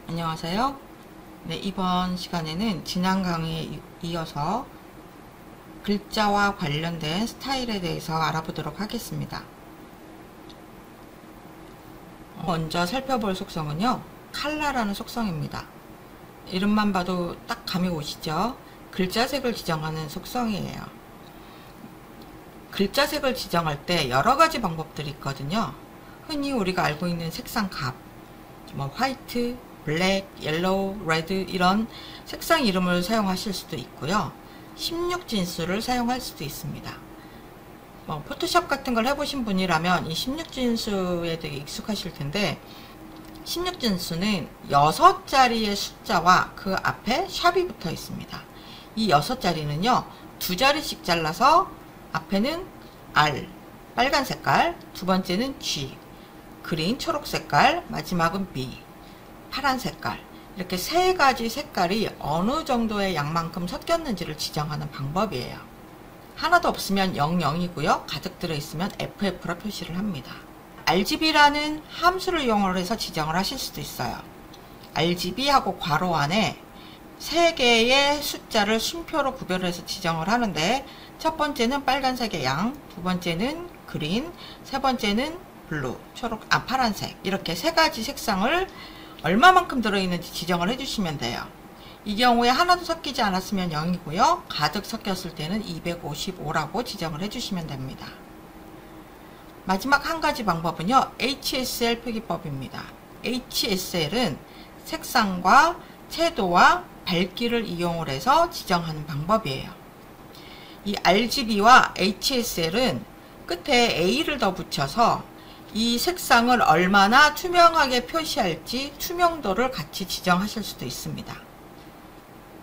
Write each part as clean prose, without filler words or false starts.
안녕하세요. 네, 이번 시간에는 지난 강의에 이어서 글자와 관련된 스타일에 대해서 알아보도록 하겠습니다. 먼저 살펴볼 속성은요, 칼라라는 속성입니다. 이름만 봐도 딱 감이 오시죠? 글자색을 지정하는 속성이에요. 글자색을 지정할 때 여러 가지 방법들이 있거든요. 흔히 우리가 알고 있는 색상 값, 뭐 화이트, 블랙, 옐로우, 레드 이런 색상 이름을 사용하실 수도 있고요. 16진수를 사용할 수도 있습니다. 뭐 포토샵 같은 걸 해보신 분이라면 이 16진수에 되게 익숙하실 텐데, 16진수는 6자리의 숫자와 그 앞에 샵이 붙어 있습니다. 이 6자리는요, 2자리씩 잘라서 앞에는 R, 빨간 색깔, 두 번째는 G, 그린, 초록 색깔, 마지막은 B, 파란 색깔, 이렇게 세 가지 색깔이 어느 정도의 양만큼 섞였는지를 지정하는 방법이에요. 하나도 없으면 00이고요. 가득 들어있으면 FF로 표시를 합니다. RGB라는 함수를 이용해서 지정을 하실 수도 있어요. RGB하고 괄호 안에 세 개의 숫자를 순표로 구별해서 지정을 하는데, 첫 번째는 빨간색의 양, 두 번째는 그린, 세 번째는 블루, 초록, 파란색, 이렇게 세 가지 색상을 얼마만큼 들어있는지 지정을 해주시면 돼요. 이 경우에 하나도 섞이지 않았으면 0이고요. 가득 섞였을 때는 255라고 지정을 해주시면 됩니다. 마지막 한 가지 방법은요, HSL 표기법입니다. HSL은 색상과 채도와 밝기를 이용을 해서 지정하는 방법이에요. 이 RGB와 HSL은 끝에 A를 더 붙여서 이 색상을 얼마나 투명하게 표시할지 투명도를 같이 지정하실 수도 있습니다.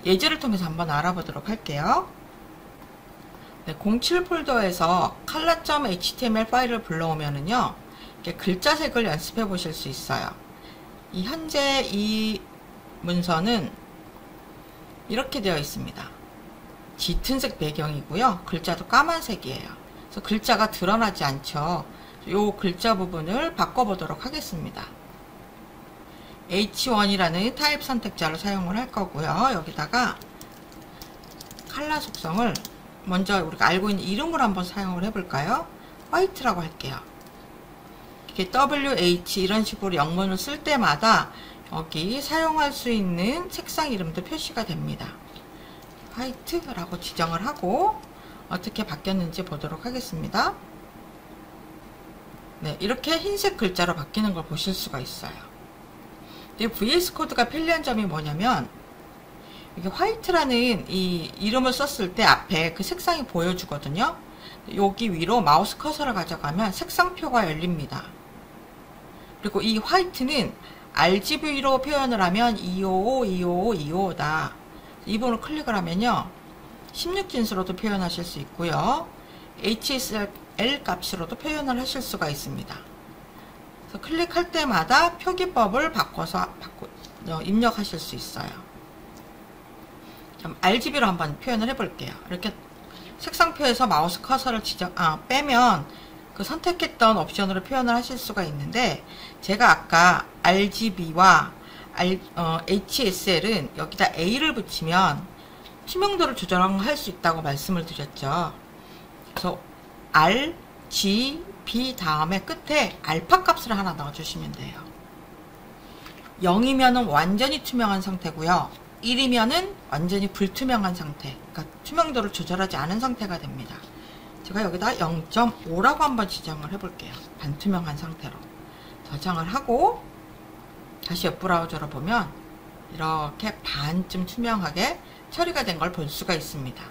예제를 통해서 한번 알아보도록 할게요. 네, 07 폴더에서 color.html 파일을 불러오면은요, 이렇게 글자색을 연습해 보실 수 있어요. 현재 이 문서는 이렇게 되어 있습니다. 짙은색 배경이고요. 글자도 까만색이에요. 그래서 글자가 드러나지 않죠. 요 글자 부분을 바꿔보도록 하겠습니다. H1이라는 타입 선택자를 사용을 할 거고요. 여기다가 칼라 속성을 먼저 우리가 알고 있는 이름을 한번 사용을 해볼까요? 화이트라고 할게요. 이렇게 WH 이런 식으로 영문을 쓸 때마다 여기 사용할 수 있는 색상 이름도 표시가 됩니다. 화이트라고 지정을 하고 어떻게 바뀌었는지 보도록 하겠습니다. 네, 이렇게 흰색 글자로 바뀌는 걸 보실 수가 있어요. VS 코드가 편리한 점이 뭐냐면, 이게 화이트라는 이 이름을 썼을 때 앞에 그 색상이 보여주거든요. 여기 위로 마우스 커서를 가져가면 색상표가 열립니다. 그리고 이 화이트는 RGB로 표현을 하면 255, 255, 255다. 이 부분을 클릭을 하면요, 16진수로도 표현하실 수 있고요. HSL 값으로도 표현을 하실 수가 있습니다. 그래서 클릭할 때마다 표기법을 바꿔서 입력하실 수 있어요. 그럼 RGB로 한번 표현을 해볼게요. 이렇게 색상표에서 마우스 커서를 빼면 그 선택했던 옵션으로 표현을 하실 수가 있는데, 제가 아까 RGB와 HSL은 여기다 A를 붙이면 투명도를 조절할 수 있다고 말씀을 드렸죠. 그래서 R, G, B 다음에 끝에 알파 값을 하나 넣어주시면 돼요. 0이면은 완전히 투명한 상태고요. 1이면은 완전히 불투명한 상태, 그러니까 투명도를 조절하지 않은 상태가 됩니다. 제가 여기다 0.5라고 한번 지정을 해볼게요. 반투명한 상태로 저장을 하고 다시 웹 브라우저로 보면 이렇게 반쯤 투명하게 처리가 된 걸 볼 수가 있습니다.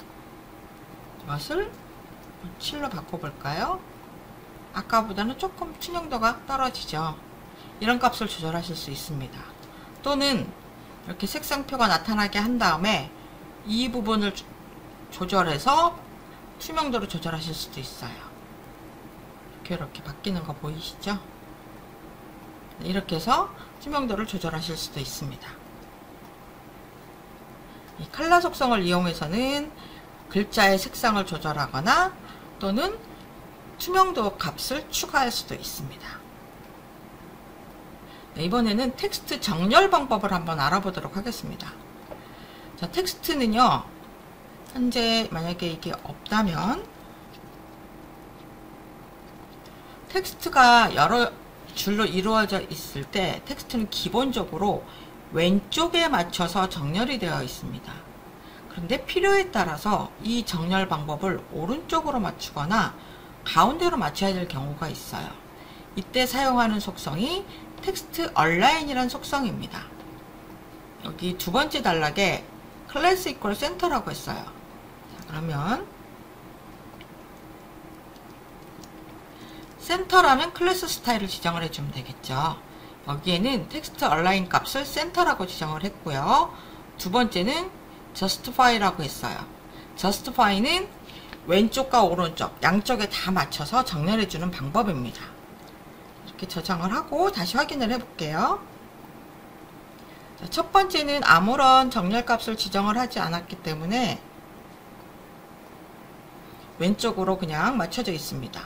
이것을 7로 바꿔볼까요? 아까보다는 조금 투명도가 떨어지죠. 이런 값을 조절하실 수 있습니다. 또는 이렇게 색상표가 나타나게 한 다음에 이 부분을 조절해서 투명도를 조절하실 수도 있어요. 이렇게 바뀌는 거 보이시죠? 이렇게 해서 투명도를 조절하실 수도 있습니다. 이 칼라 속성을 이용해서는 글자의 색상을 조절하거나 또는 투명도 값을 추가할 수도 있습니다. 네, 이번에는 텍스트 정렬 방법을 한번 알아보도록 하겠습니다. 자, 텍스트는요, 현재 만약에 이게 없다면, 텍스트가 여러 줄로 이루어져 있을 때 텍스트는 기본적으로 왼쪽에 맞춰서 정렬이 되어 있습니다. 그런데 필요에 따라서 이 정렬 방법을 오른쪽으로 맞추거나 가운데로 맞춰야 될 경우가 있어요. 이때 사용하는 속성이 텍스트 얼라인이라는 속성입니다. 여기 두 번째 단락에 클래스 이퀄 센터라고 했어요. 자, 그러면 센터라는 클래스 스타일을 지정을 해주면 되겠죠. 여기에는 텍스트 얼라인 값을 센터라고 지정을 했고요. 두 번째는 justify라고 했어요. justify는 왼쪽과 오른쪽 양쪽에 다 맞춰서 정렬해주는 방법입니다. 이렇게 저장을 하고 다시 확인을 해볼게요. 자, 첫 번째는 아무런 정렬 값을 지정을 하지 않았기 때문에 왼쪽으로 그냥 맞춰져 있습니다.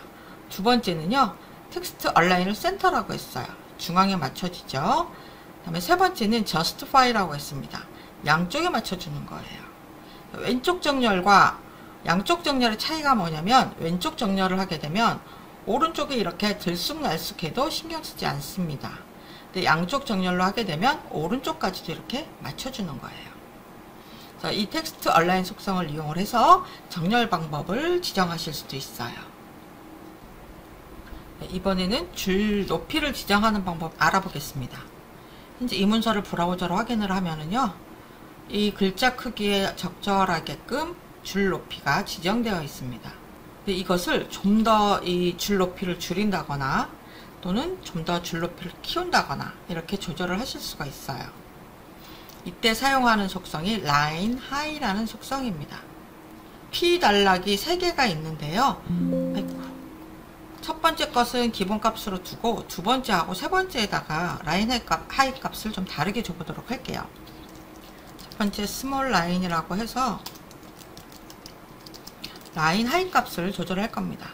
두 번째는요, 텍스트 얼라인을 센터라고 했어요. 중앙에 맞춰지죠. 다음에 세 번째는 justify라고 했습니다. 양쪽에 맞춰주는 거예요. 왼쪽 정렬과 양쪽 정렬의 차이가 뭐냐면, 왼쪽 정렬을 하게 되면 오른쪽에 이렇게 들쑥날쑥해도 신경 쓰지 않습니다. 근데 양쪽 정렬로 하게 되면 오른쪽까지도 이렇게 맞춰주는 거예요. 그래서 이 텍스트 얼라인 속성을 이용을 해서 정렬 방법을 지정하실 수도 있어요. 이번에는 줄 높이를 지정하는 방법 알아보겠습니다. 현재 이 문서를 브라우저로 확인을 하면은요, 이 글자 크기에 적절하게끔 줄 높이가 지정되어 있습니다. 근데 이것을 좀 더 이 줄 높이를 줄인다거나 또는 좀 더 줄 높이를 키운다거나 이렇게 조절을 하실 수가 있어요. 이때 사용하는 속성이 line high라는 속성입니다. P 단락이 3개가 있는데요. 첫 번째 것은 기본값으로 두고 두 번째하고 세 번째에다가 라인 하이 값을 좀 다르게 줘보도록 할게요. 첫 번째 스몰 라인이라고 해서 라인 하이 값을 조절할 겁니다.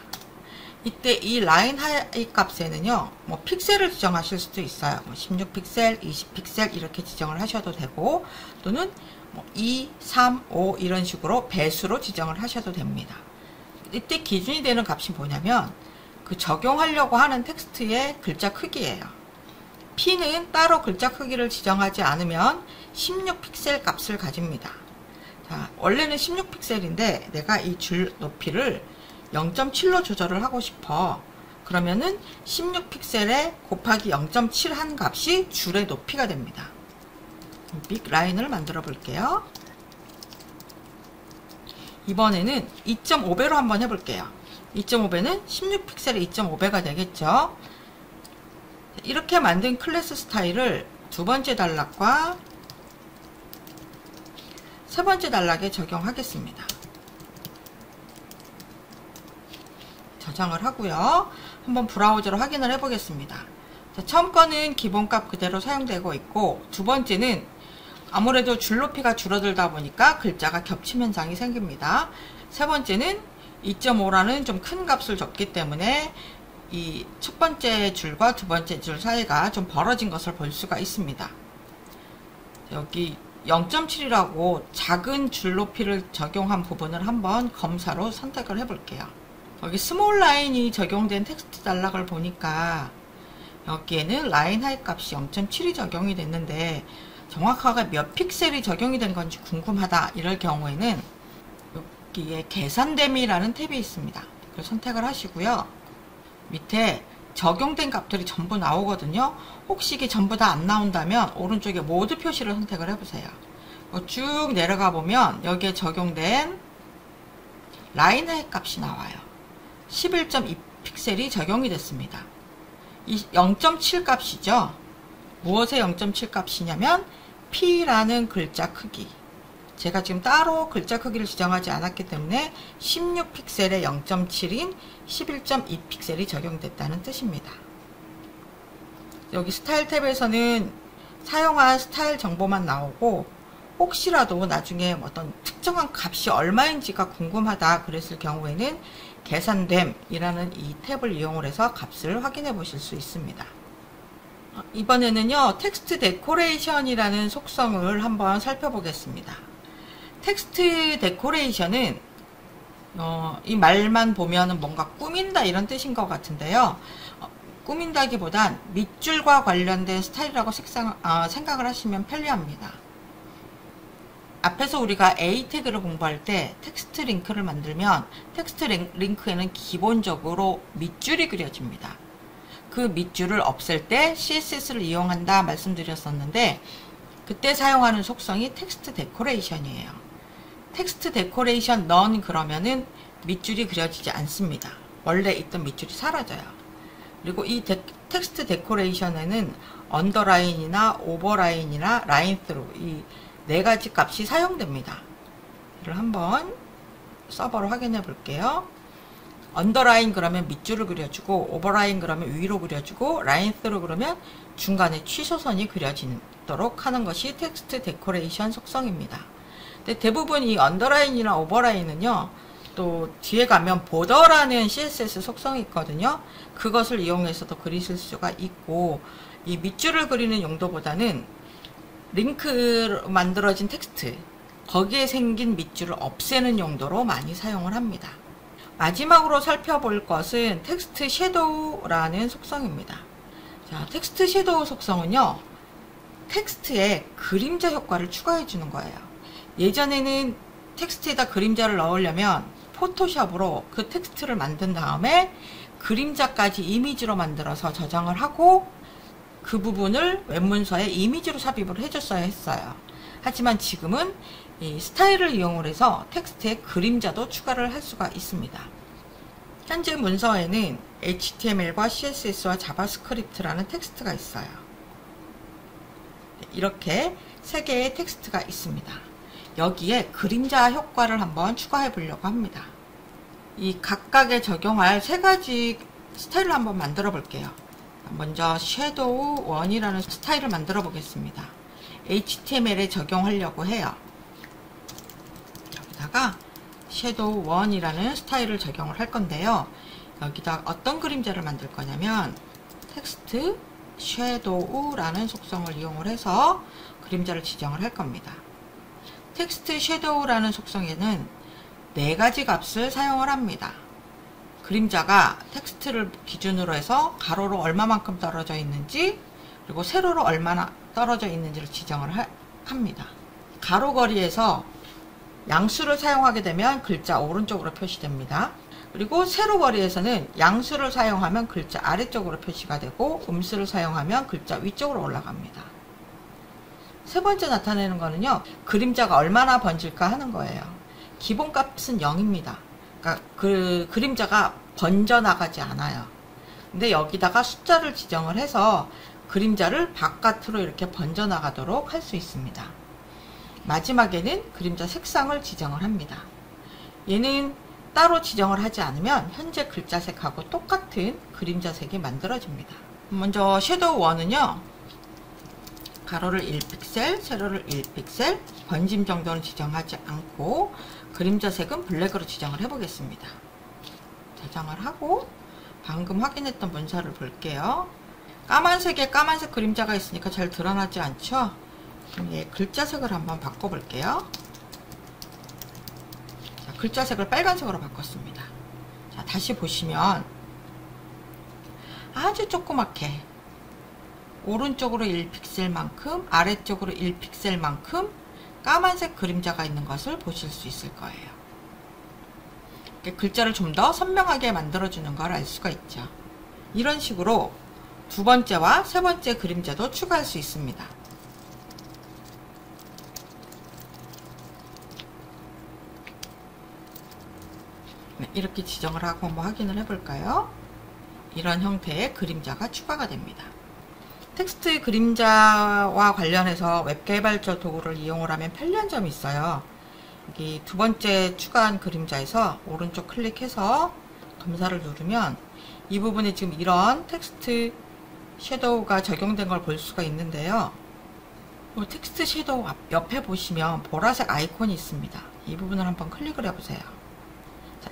이때 이 라인 하이 값에는요, 뭐 픽셀을 지정하실 수도 있어요. 뭐 16픽셀, 20픽셀 이렇게 지정을 하셔도 되고, 또는 뭐 2, 3, 5 이런 식으로 배수로 지정을 하셔도 됩니다. 이때 기준이 되는 값이 뭐냐면 그 적용하려고 하는 텍스트의 글자 크기예요. P는 따로 글자 크기를 지정하지 않으면 16픽셀 값을 가집니다. 자, 원래는 16픽셀인데 내가 이 줄 높이를 0.7로 조절을 하고 싶어. 그러면은 16픽셀에 곱하기 0.7 한 값이 줄의 높이가 됩니다. 빅 라인을 만들어 볼게요. 이번에는 2.5배로 한번 해볼게요. 2.5배는 16픽셀에 2.5배가 되겠죠. 이렇게 만든 클래스 스타일을 두 번째 단락과 세 번째 단락에 적용하겠습니다. 저장을 하고요. 한번 브라우저로 확인을 해 보겠습니다. 자, 처음 거는 기본값 그대로 사용되고 있고, 두 번째는 아무래도 줄 높이가 줄어들다 보니까 글자가 겹침 현상이 생깁니다. 세 번째는 2.5라는 좀 큰 값을 줬기 때문에 이 첫 번째 줄과 두 번째 줄 사이가 좀 벌어진 것을 볼 수가 있습니다. 여기 0.7이라고 작은 줄 높이를 적용한 부분을 한번 검사로 선택을 해 볼게요. 여기 스몰 라인이 적용된 텍스트 단락을 보니까 여기에는 라인 하이 값이 0.7이 적용이 됐는데 정확하게 몇 픽셀이 적용이 된 건지 궁금하다 이럴 경우에는 여기에 계산됨이라는 탭이 있습니다. 이걸 선택을 하시고요. 밑에 적용된 값들이 전부 나오거든요. 혹시 이게 전부 다 안 나온다면 오른쪽에 모두 표시를 선택을 해보세요. 쭉 내려가 보면 여기에 적용된 라인 하이 값이 나와요. 11.2 픽셀이 적용이 됐습니다. 이 0.7 값이죠. 무엇의 0.7 값이냐면 P라는 글자 크기. 제가 지금 따로 글자 크기를 지정하지 않았기 때문에 16픽셀에 0.7인 11.2 픽셀이 적용됐다는 뜻입니다. 여기 스타일 탭에서는 사용한 스타일 정보만 나오고, 혹시라도 나중에 어떤 특정한 값이 얼마인지가 궁금하다 그랬을 경우에는 계산됨이라는 이 탭을 이용을 해서 값을 확인해 보실 수 있습니다. 이번에는요, 텍스트 데코레이션이라는 속성을 한번 살펴보겠습니다. 텍스트 데코레이션은 이 말만 보면은 뭔가 꾸민다 이런 뜻인 것 같은데요. 꾸민다기보단 밑줄과 관련된 스타일이라고 생각을 하시면 편리합니다. 앞에서 우리가 A 태그를 공부할 때 텍스트 링크를 만들면 텍스트 링크에는 기본적으로 밑줄이 그려집니다. 그 밑줄을 없앨 때 CSS를 이용한다 말씀드렸었는데, 그때 사용하는 속성이 텍스트 데코레이션이에요. 텍스트 데코레이션 none 그러면은 밑줄이 그려지지 않습니다. 원래 있던 밑줄이 사라져요. 그리고 이 텍스트 데코레이션에는 언더라인이나 오버라인이나 라인 스루, 이 네 가지 값이 사용됩니다. 이를 한번 서버로 확인해 볼게요. 언더라인 그러면 밑줄을 그려주고, 오버라인 그러면 위로 그려주고, 라인 스루 그러면 중간에 취소선이 그려지도록 하는 것이 텍스트 데코레이션 속성입니다. 근데 대부분 이 언더라인이나 오버라인은요, 또 뒤에 가면 보더라는 CSS 속성이 있거든요. 그것을 이용해서도 그리실 수가 있고, 이 밑줄을 그리는 용도보다는 링크로 만들어진 텍스트, 거기에 생긴 밑줄을 없애는 용도로 많이 사용을 합니다. 마지막으로 살펴볼 것은 텍스트 섀도우라는 속성입니다. 자, 텍스트 섀도우 속성은요, 텍스트에 그림자 효과를 추가해 주는 거예요. 예전에는 텍스트에다 그림자를 넣으려면 포토샵으로 그 텍스트를 만든 다음에 그림자까지 이미지로 만들어서 저장을 하고 그 부분을 웹문서에 이미지로 삽입을 해줬어야 했어요. 하지만 지금은 이 스타일을 이용을 해서 텍스트에 그림자도 추가를 할 수가 있습니다. 현재 문서에는 HTML과 CSS와 자바스크립트라는 텍스트가 있어요. 이렇게 세 개의 텍스트가 있습니다. 여기에 그림자 효과를 한번 추가해 보려고 합니다. 이 각각에 적용할 세 가지 스타일을 한번 만들어 볼게요. 먼저 섀도우 1이라는 스타일을 만들어 보겠습니다. HTML에 적용하려고 해요. 여기다가 섀도우 1이라는 스타일을 적용을 할 건데요. 여기다 어떤 그림자를 만들 거냐면 텍스트 섀도우라는 속성을 이용을 해서 그림자를 지정을 할 겁니다. 텍스트 섀도우라는 속성에는 네 가지 값을 사용을 합니다. 그림자가 텍스트를 기준으로 해서 가로로 얼마만큼 떨어져 있는지, 그리고 세로로 얼마나 떨어져 있는지를 지정을 합니다. 가로 거리에서 양수를 사용하게 되면 글자 오른쪽으로 표시됩니다. 그리고 세로 거리에서는 양수를 사용하면 글자 아래쪽으로 표시가 되고, 음수를 사용하면 글자 위쪽으로 올라갑니다. 세 번째 나타내는 거는요, 그림자가 얼마나 번질까 하는 거예요. 기본 값은 0입니다. 그러니까 그 그림자가 번져 나가지 않아요. 근데 여기다가 숫자를 지정을 해서 그림자를 바깥으로 이렇게 번져 나가도록 할 수 있습니다. 마지막에는 그림자 색상을 지정을 합니다. 얘는 따로 지정을 하지 않으면 현재 글자 색하고 똑같은 그림자 색이 만들어집니다. 먼저 섀도우 1은요, 가로를 1픽셀, 세로를 1픽셀, 번짐 정도는 지정하지 않고 그림자 색은 블랙으로 지정을 해 보겠습니다. 저장을 하고 방금 확인했던 문서를 볼게요. 까만색에 까만색 그림자가 있으니까 잘 드러나지 않죠? 그럼 얘 글자 색을 한번 바꿔 볼게요. 자, 글자 색을 빨간색으로 바꿨습니다. 자, 다시 보시면 아주 조그맣게 오른쪽으로 1픽셀만큼 아래쪽으로 1픽셀만큼 까만색 그림자가 있는 것을 보실 수 있을 거예요. 글자를 좀 더 선명하게 만들어주는 걸 알 수가 있죠. 이런 식으로 두 번째와 세 번째 그림자도 추가할 수 있습니다. 네, 이렇게 지정을 하고 한번 확인을 해볼까요? 이런 형태의 그림자가 추가가 됩니다. 텍스트 그림자와 관련해서 웹개발자 도구를 이용을 하면 편리한 점이 있어요. 여기 두 번째 추가한 그림자에서 오른쪽 클릭해서 검사를 누르면 이 부분에 지금 이런 텍스트 섀도우가 적용된 걸 볼 수가 있는데요. 텍스트 섀도우 옆에 보시면 보라색 아이콘이 있습니다. 이 부분을 한번 클릭을 해보세요.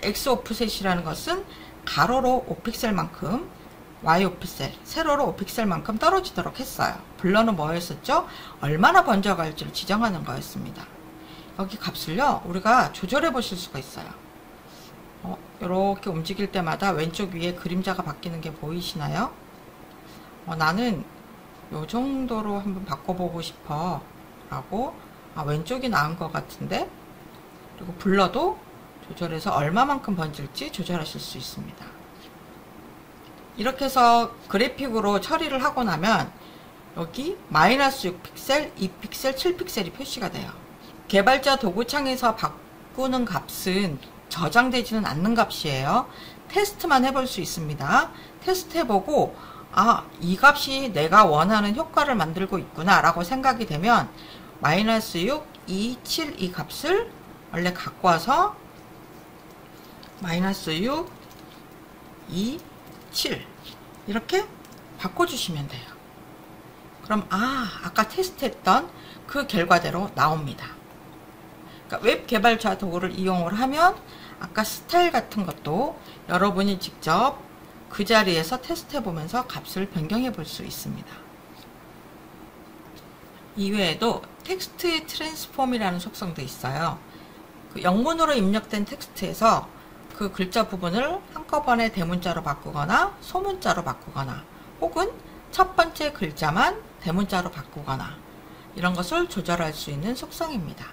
X 오프셋이라는 것은 가로로 5픽셀만큼, Y 오피셀, 세로로 5픽셀만큼 떨어지도록 했어요. 블러는 뭐였었죠? 얼마나 번져갈지를 지정하는 거였습니다. 여기 값을요, 우리가 조절해 보실 수가 있어요. 이렇게 움직일 때마다 왼쪽 위에 그림자가 바뀌는 게 보이시나요? 나는 요 정도로 한번 바꿔보고 싶어 라고, 왼쪽이 나은 것 같은데, 그리고 블러도 조절해서 얼마만큼 번질지 조절하실 수 있습니다. 이렇게 해서 그래픽으로 처리를 하고 나면 여기 마이너스 6픽셀, 2픽셀, 7픽셀이 표시가 돼요. 개발자 도구창에서 바꾸는 값은 저장되지는 않는 값이에요. 테스트만 해볼 수 있습니다. 테스트 해보고 이 값이 내가 원하는 효과를 만들고 있구나 라고 생각이 되면 마이너스 6, 2, 7 이 값을 원래 갖고 와서 마이너스 6, 2, 7 이렇게 바꿔주시면 돼요. 그럼 아까 테스트했던 그 결과대로 나옵니다. 그러니까 웹 개발자 도구를 이용을 하면 아까 스타일 같은 것도 여러분이 직접 그 자리에서 테스트해 보면서 값을 변경해 볼 수 있습니다. 이외에도 텍스트 트랜스폼이라는 속성도 있어요. 그 영문으로 입력된 텍스트에서 그 글자 부분을 한꺼번에 대문자로 바꾸거나 소문자로 바꾸거나 혹은 첫 번째 글자만 대문자로 바꾸거나 이런 것을 조절할 수 있는 속성입니다.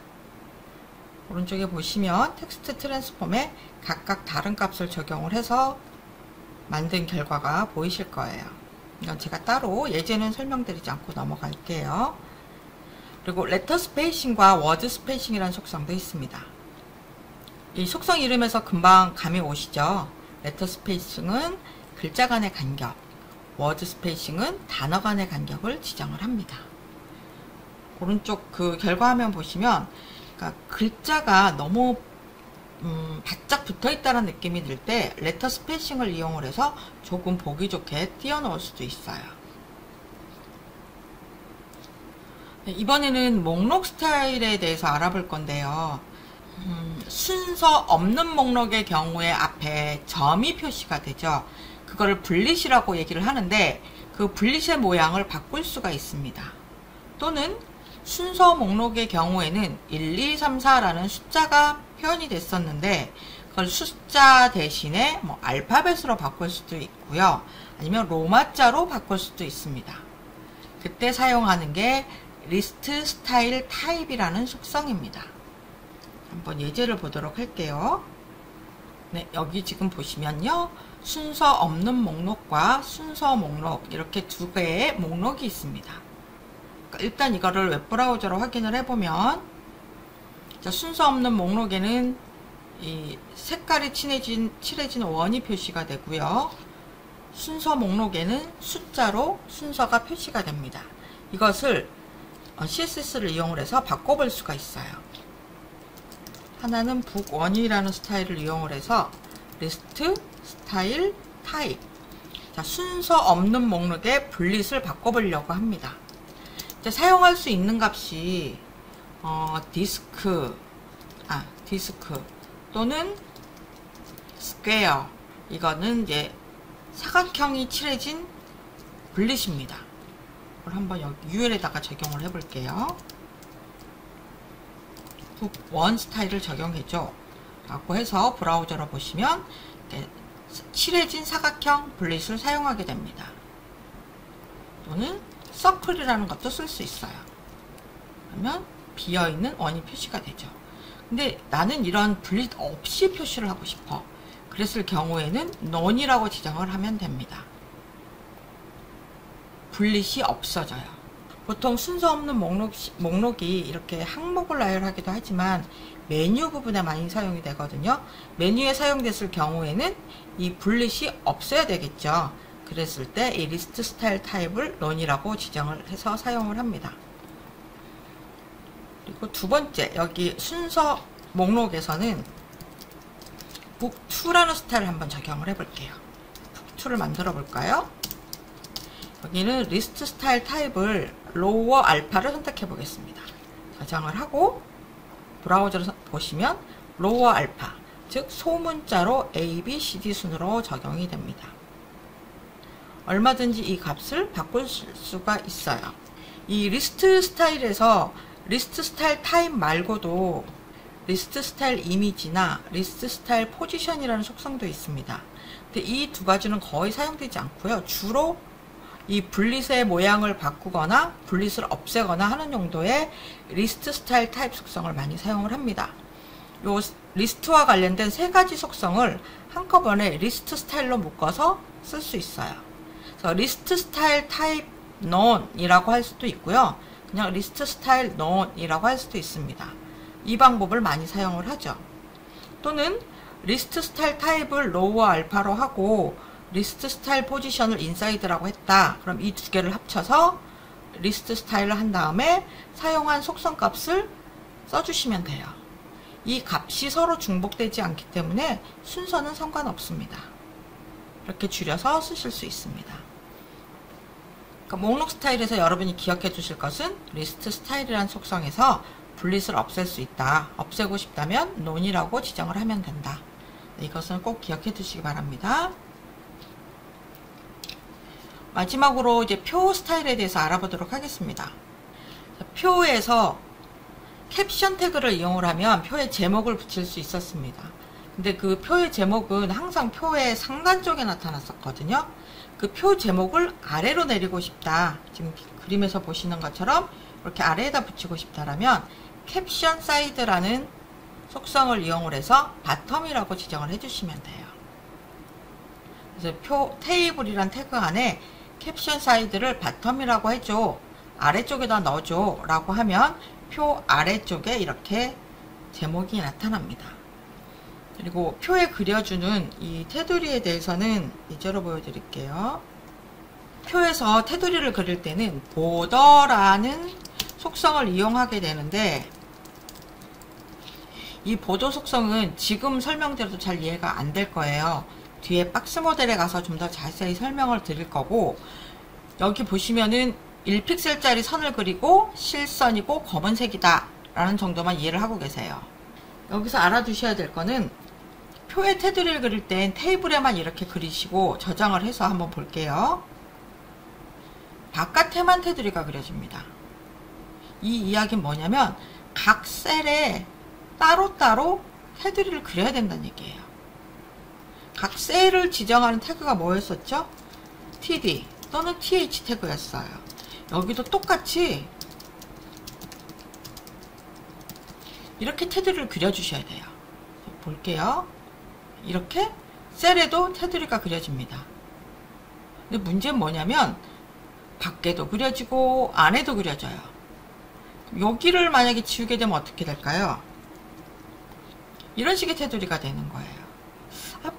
오른쪽에 보시면 텍스트 트랜스폼에 각각 다른 값을 적용을 해서 만든 결과가 보이실 거예요. 이건 제가 따로 예제는 설명드리지 않고 넘어갈게요. 그리고 레터 스페이싱과 워드 스페이싱이라는 속성도 있습니다. 이 속성 이름에서 금방 감이 오시죠? 레터 스페이싱은 글자 간의 간격, 워드 스페이싱은 단어 간의 간격을 지정을 합니다. 오른쪽 그 결과 화면 보시면 그러니까 글자가 너무 바짝 붙어 있다는 느낌이 들 때 레터 스페이싱을 이용을 해서 조금 보기 좋게 띄워 놓을 수도 있어요. 이번에는 목록 스타일에 대해서 알아볼 건데요. 순서 없는 목록의 경우에 앞에 점이 표시가 되죠. 그거를 블릿이라고 얘기를 하는데 그 블릿의 모양을 바꿀 수가 있습니다. 또는 순서 목록의 경우에는 1, 2, 3, 4라는 숫자가 표현이 됐었는데 그걸 숫자 대신에 알파벳으로 바꿀 수도 있고요. 아니면 로마자로 바꿀 수도 있습니다. 그때 사용하는 게 리스트 스타일 타입이라는 속성입니다. 한번 예제를 보도록 할게요. 네, 여기 지금 보시면요. 순서 없는 목록과 순서 목록 이렇게 두 개의 목록이 있습니다. 그러니까 일단 이거를 웹브라우저로 확인을 해보면 순서 없는 목록에는 이 색깔이 칠해진 원이 표시가 되고요. 순서 목록에는 숫자로 순서가 표시가 됩니다. 이것을 CSS를 이용을 해서 바꿔볼 수가 있어요. 하나는 북1이라는 스타일을 이용을 해서 리스트 스타일 타입, 순서 없는 목록의 블릿을 바꿔보려고 합니다. 이제 사용할 수 있는 값이 디스크 또는 스퀘어, 이거는 이제 사각형이 칠해진 블릿입니다. 이걸 한번 여기 UL에다가 적용을 해볼게요. 북1 스타일을 적용해줘 라고 해서 브라우저로 보시면 칠해진 사각형 블릿을 사용하게 됩니다. 또는 서클이라는 것도 쓸 수 있어요. 그러면 비어있는 원이 표시가 되죠. 근데 나는 이런 블릿 없이 표시를 하고 싶어. 그랬을 경우에는 none이라고 지정을 하면 됩니다. 블릿이 없어져요. 보통 순서 없는 목록이 이렇게 항목을 나열하기도 하지만 메뉴 부분에 많이 사용이 되거든요. 메뉴에 사용됐을 경우에는 이 블릿이 없어야 되겠죠. 그랬을 때 이 리스트 스타일 타입을 none이라고 지정을 해서 사용을 합니다. 그리고 두 번째, 여기 순서 목록에서는 북2라는 스타일을 한번 적용을 해볼게요. 북2를 만들어 볼까요? 여기는 리스트 스타일 타입을 로워 알파를 선택해 보겠습니다. 저장을 하고 브라우저를 보시면 로워 알파, 즉 소문자로 A, B, C, D 순으로 적용이 됩니다. 얼마든지 이 값을 바꿀 수가 있어요. 이 리스트 스타일에서 리스트 스타일 타입 말고도 리스트 스타일 이미지나 리스트 스타일 포지션이라는 속성도 있습니다. 근데 이 두 가지는 거의 사용되지 않고요. 주로 이 분릿의 모양을 바꾸거나 분릿을 없애거나 하는 용도의 리스트 스타일 타입 속성을 많이 사용을 합니다. 요 리스트와 관련된 세 가지 속성을 한꺼번에 리스트 스타일로 묶어서 쓸 수 있어요. 그래서 리스트 스타일 타입 none이라고 할 수도 있고요. 그냥 리스트 스타일 none이라고 할 수도 있습니다. 이 방법을 많이 사용을 하죠. 또는 리스트 스타일 타입을 low와 alpha로 하고 리스트 스타일 포지션을 인사이드라고 했다. 그럼 이 두 개를 합쳐서 리스트 스타일을 한 다음에 사용한 속성 값을 써주시면 돼요. 이 값이 서로 중복되지 않기 때문에 순서는 상관없습니다. 이렇게 줄여서 쓰실 수 있습니다. 그러니까 목록 스타일에서 여러분이 기억해 주실 것은 리스트 스타일이라는 속성에서 분릿을 없앨 수 있다. 없애고 싶다면 none이라고 지정을 하면 된다. 이것은 꼭 기억해 두시기 바랍니다. 마지막으로 이제 표 스타일에 대해서 알아보도록 하겠습니다. 표에서 캡션 태그를 이용을 하면 표에 제목을 붙일 수 있었습니다. 근데 그 표의 제목은 항상 표의 상단 쪽에 나타났었거든요. 그 표 제목을 아래로 내리고 싶다. 지금 그림에서 보시는 것처럼 이렇게 아래에다 붙이고 싶다라면 캡션 사이드라는 속성을 이용을 해서 바텀이라고 지정을 해주시면 돼요. 그래서 표 테이블이란 태그 안에 캡션 사이드를 바텀이라고 해줘, 아래쪽에다 넣어줘 라고 하면 표 아래쪽에 이렇게 제목이 나타납니다. 그리고 표에 그려주는 이 테두리에 대해서는 예제로 보여드릴게요. 표에서 테두리를 그릴 때는 보더라는 속성을 이용하게 되는데, 이 보더 속성은 지금 설명대로도 잘 이해가 안 될 거예요. 뒤에 박스 모델에 가서 좀 더 자세히 설명을 드릴 거고, 여기 보시면은 1픽셀짜리 선을 그리고 실선이고 검은색이다 라는 정도만 이해를 하고 계세요. 여기서 알아두셔야 될 거는 표의 테두리를 그릴 땐 테이블에만 이렇게 그리시고 저장을 해서 한번 볼게요. 바깥에만 테두리가 그려집니다. 이 이야기는 뭐냐면 각 셀에 따로따로 테두리를 그려야 된다는 얘기예요. 각 셀을 지정하는 태그가 뭐였었죠? td 또는 th 태그였어요. 여기도 똑같이 이렇게 테두리를 그려주셔야 돼요. 볼게요. 이렇게 셀에도 테두리가 그려집니다. 근데 문제는 뭐냐면 밖에도 그려지고 안에도 그려져요. 여기를 만약에 지우게 되면 어떻게 될까요? 이런 식의 테두리가 되는 거예요.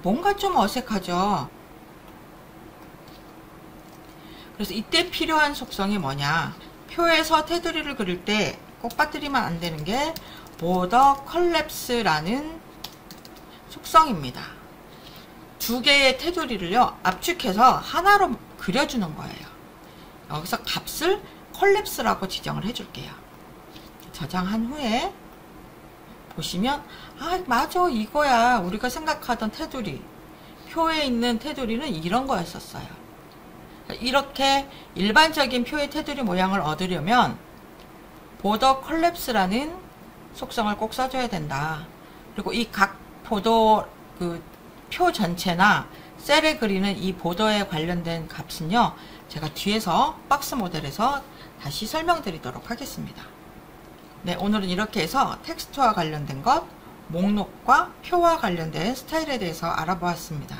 뭔가 좀 어색하죠. 그래서 이때 필요한 속성이 뭐냐, 표에서 테두리를 그릴 때 꼭 빠뜨리면 안 되는 게 border collapse라는 속성입니다. 두 개의 테두리를요 압축해서 하나로 그려주는 거예요. 여기서 값을 collapse라고 지정을 해줄게요. 저장한 후에 보시면 맞아, 이거야 우리가 생각하던 테두리, 표에 있는 테두리는 이런 거였었어요. 이렇게 일반적인 표의 테두리 모양을 얻으려면 border collapse라는 속성을 꼭 써줘야 된다. 그리고 이 각 보더 표 전체나 셀에 그리는 이 보더에 관련된 값은요 제가 뒤에서 박스 모델에서 다시 설명드리도록 하겠습니다. 네, 오늘은 이렇게 해서 텍스트와 관련된 것, 목록과 표와 관련된 스타일에 대해서 알아보았습니다.